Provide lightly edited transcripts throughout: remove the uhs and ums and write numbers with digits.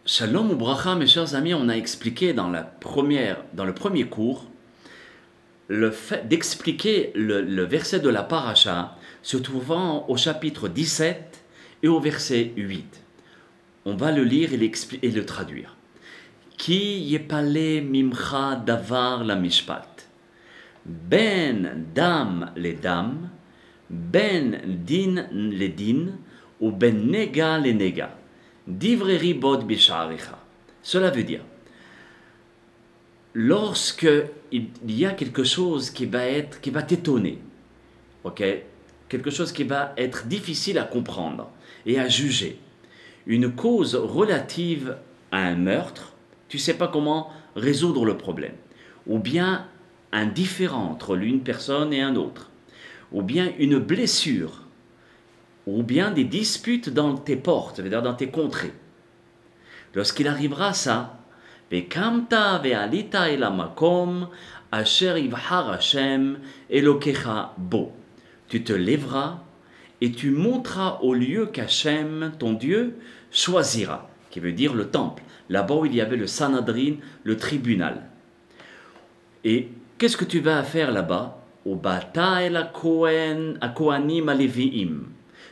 Shalom ou bracha, mes chers amis, on a expliqué dans le premier cours le fait d'expliquer le verset de la paracha se trouvant au chapitre 17 et au verset 8. On va le lire et le traduire. Ki yepale mimcha davar la mishpat. Ben dam le dam, ben din le din, ou ben nega le nega. Divreri bod bisharicha. Cela veut dire, lorsque il y a quelque chose qui va t'étonner, ok, quelque chose qui va être difficile à comprendre et à juger, une cause relative à un meurtre, tu ne sais pas comment résoudre le problème, ou bien un différend entre l'une personne et un autre, ou bien une blessure, ou bien des disputes dans tes portes, c'est-à-dire dans tes contrées. Lorsqu'il arrivera ça, Vekamta ve'alita el hamakom asher yivhar Hashem Elokecha bo. Tu te lèveras et tu monteras au lieu qu'Hachem, ton Dieu, choisira, qui veut dire le temple, là-bas où il y avait le Sanhadrin, le tribunal. Et qu'est-ce que tu vas faire là-bas? Ubata el hakohanim aleviim.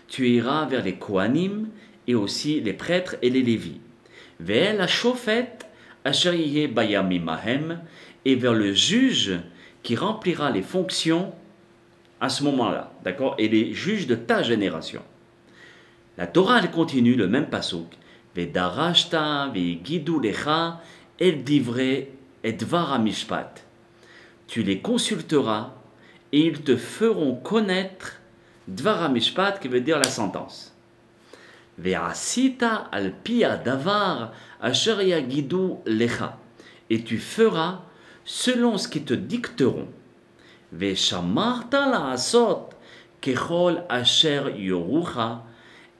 Tu iras vers les Kohanim et aussi les prêtres et les Lévis. Ve'el hashofet asher yeh bayamim hahem, et vers le juge qui remplira les fonctions à ce moment-là, d'accord? Et les juges de ta génération. La Torah, elle continue le même pasuk. Ve'darashta ve'gidu lecha el divrei et dvar hamishpat. Tu les consulteras et ils te feront connaître Dvar HaMishpat, qui veut dire la sentence. Ve'asita al pia davar asher yagidu lecha. Et tu feras selon ce qu'ils te dicteront. Ve'shamarta la'asot kechol asher yorucha.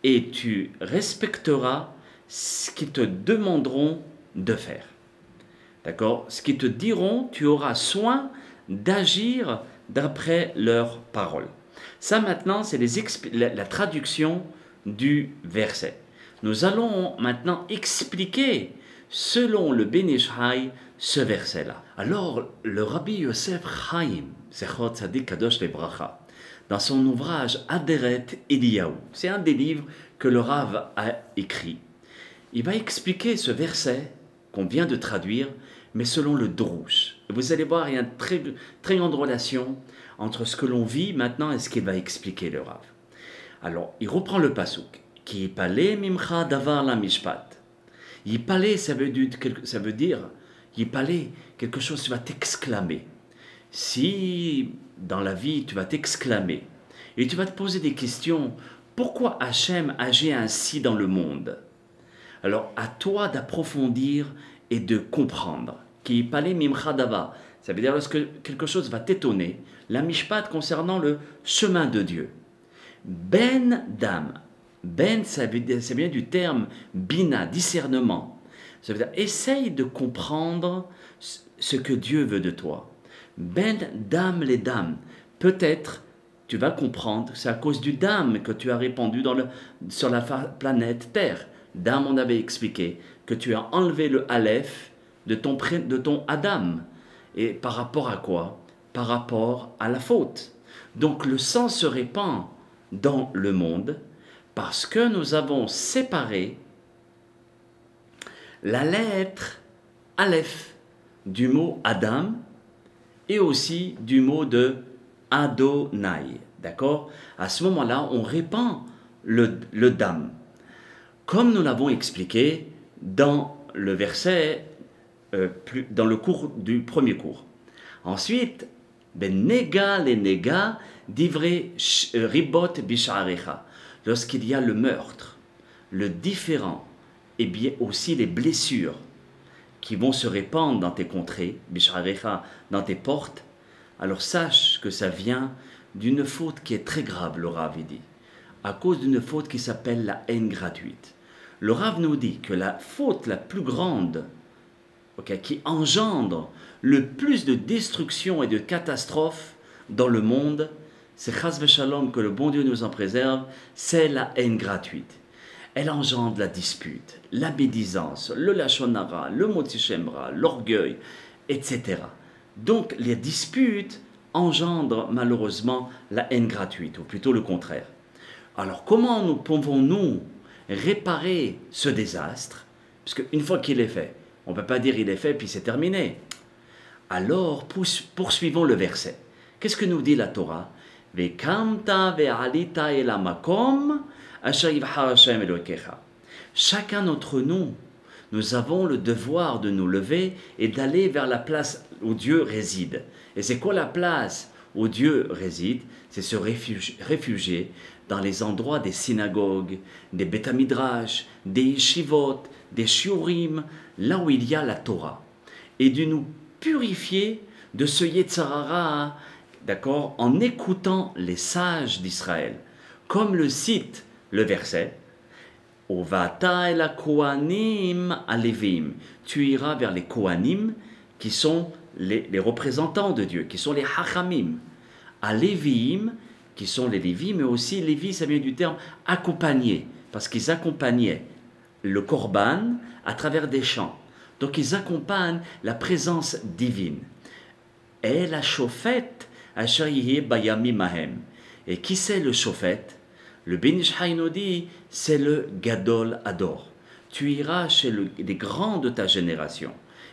Et tu respecteras ce qu'ils te demanderont de faire. D'accord? Ce qu'ils te diront, tu auras soin d'agir d'après leurs paroles. Ça maintenant, c'est la traduction du verset. Nous allons maintenant expliquer, selon le Ben Ish Chai, ce verset-là. Alors, le Rabbi Yosef Chaim, Zechor Tzadik Kadosh Lebracha, dans son ouvrage Aderet Eliyahu, c'est un des livres que le Rav a écrit, il va expliquer ce verset qu'on vient de traduire, mais selon le Drouche. Vous allez voir, il y a une très grande relation entre ce que l'on vit maintenant et ce qu'il va expliquer le Rav. Alors, il reprend le pasuk. Ki yipale mimcha davar la mishpat. Yipale, ça veut dire, yipale, quelque chose, tu vas t'exclamer. Si, dans la vie, tu vas t'exclamer, et tu vas te poser des questions, pourquoi Hachem agit ainsi dans le monde? Alors, à toi d'approfondir et de comprendre. Ki yipale mimcha davar. Ça veut dire lorsque quelque chose va t'étonner, la mishpat concernant le chemin de Dieu. Ben dam. Ben, ça vient du terme bina, discernement. Ça veut dire essaye de comprendre ce que Dieu veut de toi. Ben dam les dames. Peut-être tu vas comprendre, c'est à cause du dam que tu as répandu sur la planète Terre. Dam, on avait expliqué que tu as enlevé le aleph de ton Adam. Et par rapport à quoi? Par rapport à la faute. Donc le sang se répand dans le monde parce que nous avons séparé la lettre Aleph du mot Adam et aussi du mot de Adonai. D'accord? À ce moment-là, on répand le Dam. Comme nous l'avons expliqué dans le verset, dans le cours du premier cours. Ensuite, ben nega le nega divrei ribot bisharecha. Lorsqu'il y a le meurtre, le différend, et bien aussi les blessures qui vont se répandre dans tes contrées, bisharecha, dans tes portes, alors sache que ça vient d'une faute qui est très grave, le Rav dit, à cause d'une faute qui s'appelle la haine gratuite. Le Rav nous dit que la faute la plus grande, qui engendre le plus de destruction et de catastrophes dans le monde, c'est chas v'shalom, que le bon Dieu nous en préserve, c'est la haine gratuite. elle engendre la dispute, la médisance, le lachon hara, le motzi shem ra, l'orgueil, etc. Donc les disputes engendrent malheureusement la haine gratuite, ou plutôt le contraire. Alors comment nous pouvons-nous réparer ce désastre? Parce qu'une fois qu'il est fait, on ne peut pas dire il est fait puis c'est terminé. Alors poursuivons le verset. Qu'est-ce que nous dit la Torah? Chacun d'entre nous, nous avons le devoir de nous lever et d'aller vers la place où Dieu réside. Et c'est quoi la place où Dieu réside? C'est se réfugier dans les endroits des synagogues, des Beth Midrash, des yeshivot, des shiurim, là où il y a la Torah. Et de nous purifier de ce Yetzer hara, d'accord, en écoutant les sages d'Israël. Comme le cite le verset, Ovata el kohanim alevim. Tu iras vers les kohanim, qui sont les représentants de Dieu, qui sont les hachamim. Alevim, qui sont les Lévis, mais aussi Lévi, ça vient du terme accompagner, parce qu'ils accompagnaient le korban à travers des chants. Donc ils accompagnent la présence divine. Et la chauffette, et qui c'est le chauffette? Le Ben Ish Chai nous dit, c'est le Gadol Ador. Tu iras chez les grands de ta génération,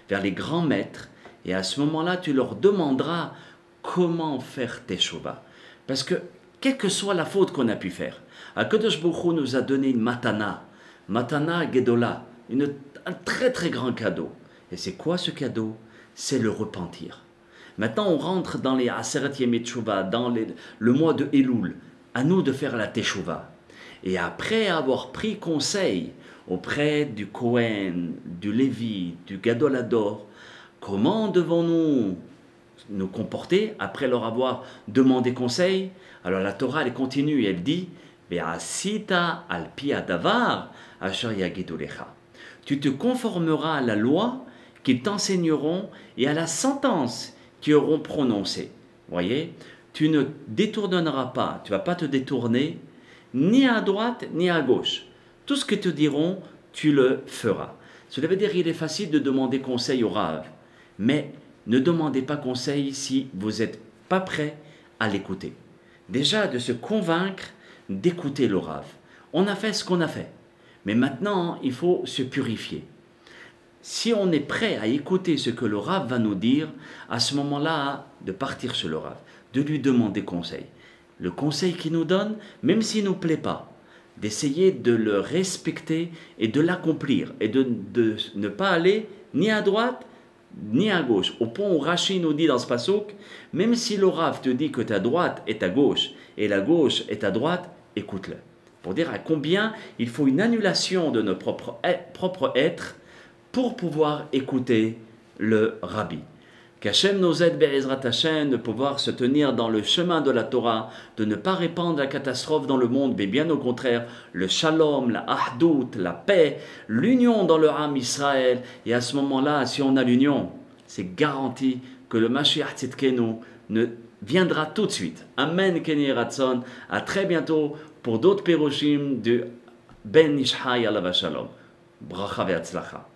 vers les grands maîtres, et à ce moment-là, tu leur demanderas comment faire teshuva. Parce que, quelle que soit la faute qu'on a pu faire, Akadosh Baruch Hu nous a donné une matana gedola, un très très grand cadeau. Et c'est quoi ce cadeau? C'est le repentir. Maintenant, on rentre dans les Aseret Yemei Teshuva, dans le mois de Elul. À nous de faire la Teshuva. Et après avoir pris conseil auprès du Kohen, du Lévi, du Gadol Ador, comment devons-nous nous comporter après leur avoir demandé conseil? Alors la Torah, elle continue et elle dit Ve'asita al pi hadavar asher yagidu lecha. Tu te conformeras à la loi qu'ils t'enseigneront et à la sentence qu'ils auront prononcée. Voyez, tu ne détourneras pas, tu ne vas pas te détourner ni à droite ni à gauche. Tout ce que te diront, tu le feras. Cela veut dire qu'il est facile de demander conseil au Rav, mais ne demandez pas conseil si vous n'êtes pas prêt à l'écouter. Déjà, de se convaincre d'écouter le Rav. On a fait ce qu'on a fait, mais maintenant, il faut se purifier. Si on est prêt à écouter ce que le Rav va nous dire, à ce moment-là, de partir chez le Rav, de lui demander conseil. Le conseil qu'il nous donne, même s'il ne nous plaît pas, d'essayer de le respecter et de l'accomplir, et de ne pas aller ni à droite, ni à gauche. Au point où Rashi nous dit dans ce passouk, même si le Rav te dit que ta droite est à gauche, et la gauche est à droite, écoute-le. Pour dire à combien il faut une annulation de notre propre être, pour pouvoir écouter le Rabbi. Qu'Hachem nous aide, Be'ezrat Hashem, de pouvoir se tenir dans le chemin de la Torah, de ne pas répandre la catastrophe dans le monde, mais bien au contraire, le shalom, la ahdout, la paix, l'union dans le Ham Israël. Et à ce moment-là, si on a l'union, c'est garanti que le Mashiach Tzidkenu ne viendra tout de suite. Amen, Kenny Ratson. À très bientôt pour d'autres Péroshim de Ben Ish Chai Alav Shalom. Bracha ve'atzlacha.